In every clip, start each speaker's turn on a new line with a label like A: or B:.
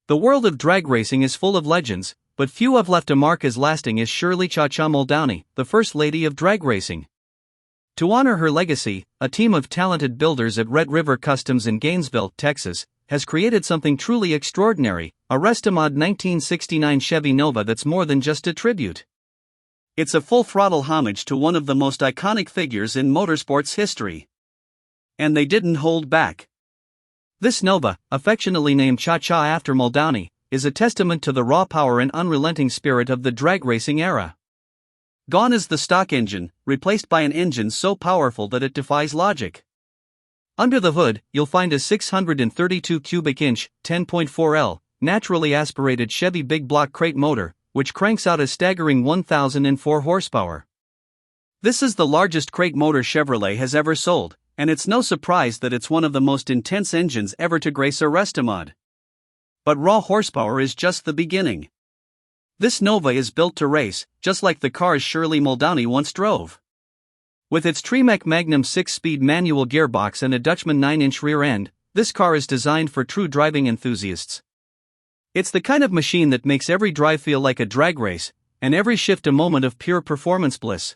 A: The world of drag racing is full of legends, but few have left a mark as lasting as Shirley "Cha-Cha" Muldowney, the first lady of drag racing. To honor her legacy, a team of talented builders at Red River Customs in Gainesville, Texas, has created something truly extraordinary, a Restomod 1969 Chevy Nova that's more than just a tribute. It's a full-throttle homage to one of the most iconic figures in motorsports history. And they didn't hold back. This Nova, affectionately named Cha-Cha after Muldowney, is a testament to the raw power and unrelenting spirit of the drag racing era. Gone is the stock engine, replaced by an engine so powerful that it defies logic. Under the hood, you'll find a 632 cubic inch, 10.4L, naturally aspirated Chevy big block crate motor, which cranks out a staggering 1,004 horsepower. This is the largest crate motor Chevrolet has ever sold, and it's no surprise that it's one of the most intense engines ever to grace a Restomod. But raw horsepower is just the beginning. This Nova is built to race, just like the cars Shirley Muldowney once drove. With its Tremec Magnum 6-speed manual gearbox and a Dutchman 9-inch rear end, this car is designed for true driving enthusiasts. It's the kind of machine that makes every drive feel like a drag race, and every shift a moment of pure performance bliss.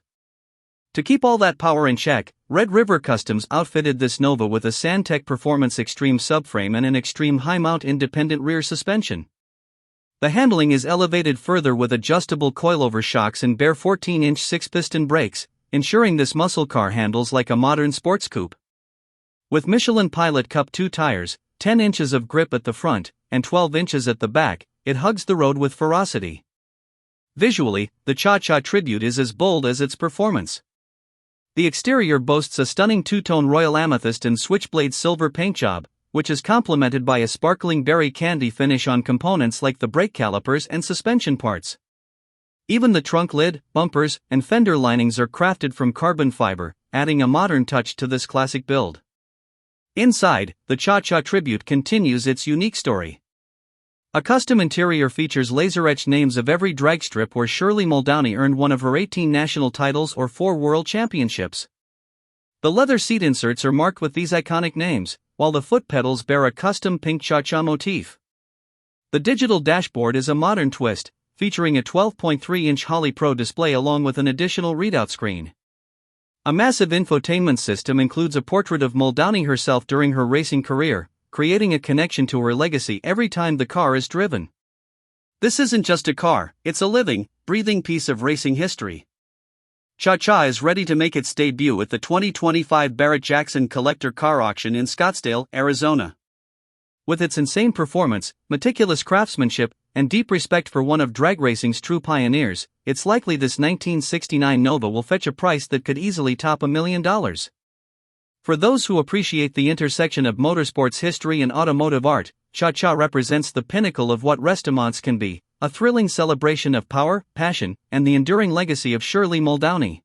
A: To keep all that power in check, Red River Customs outfitted this Nova with a Sandtech Performance Extreme subframe and an Extreme high-mount independent rear suspension. The handling is elevated further with adjustable coilover shocks and bare 14-inch 6-piston brakes, ensuring this muscle car handles like a modern sports coupe. With Michelin Pilot Cup 2 tires, 10 inches of grip at the front, and 12 inches at the back, it hugs the road with ferocity. Visually, the Cha-Cha tribute is as bold as its performance. The exterior boasts a stunning two-tone royal amethyst and switchblade silver paint job, which is complemented by a sparkling berry candy finish on components like the brake calipers and suspension parts. Even the trunk lid, bumpers, and fender linings are crafted from carbon fiber, adding a modern touch to this classic build. Inside, the Cha-Cha tribute continues its unique story. A custom interior features laser-etched names of every drag strip where Shirley Muldowney earned one of her 18 national titles or 4 world championships. The leather seat inserts are marked with these iconic names, while the foot pedals bear a custom pink Cha-Cha motif. The digital dashboard is a modern twist, featuring a 12.3-inch Holly Pro display along with an additional readout screen. A massive infotainment system includes a portrait of Muldowney herself during her racing career, creating a connection to her legacy every time the car is driven. This isn't just a car, it's a living, breathing piece of racing history. Cha-Cha is ready to make its debut at the 2025 Barrett-Jackson Collector Car Auction in Scottsdale, Arizona. With its insane performance, meticulous craftsmanship, and deep respect for one of drag racing's true pioneers, it's likely this 1969 Nova will fetch a price that could easily top $1 million. For those who appreciate the intersection of motorsports history and automotive art, Cha-Cha represents the pinnacle of what Restomods can be, a thrilling celebration of power, passion, and the enduring legacy of Shirley Muldowney.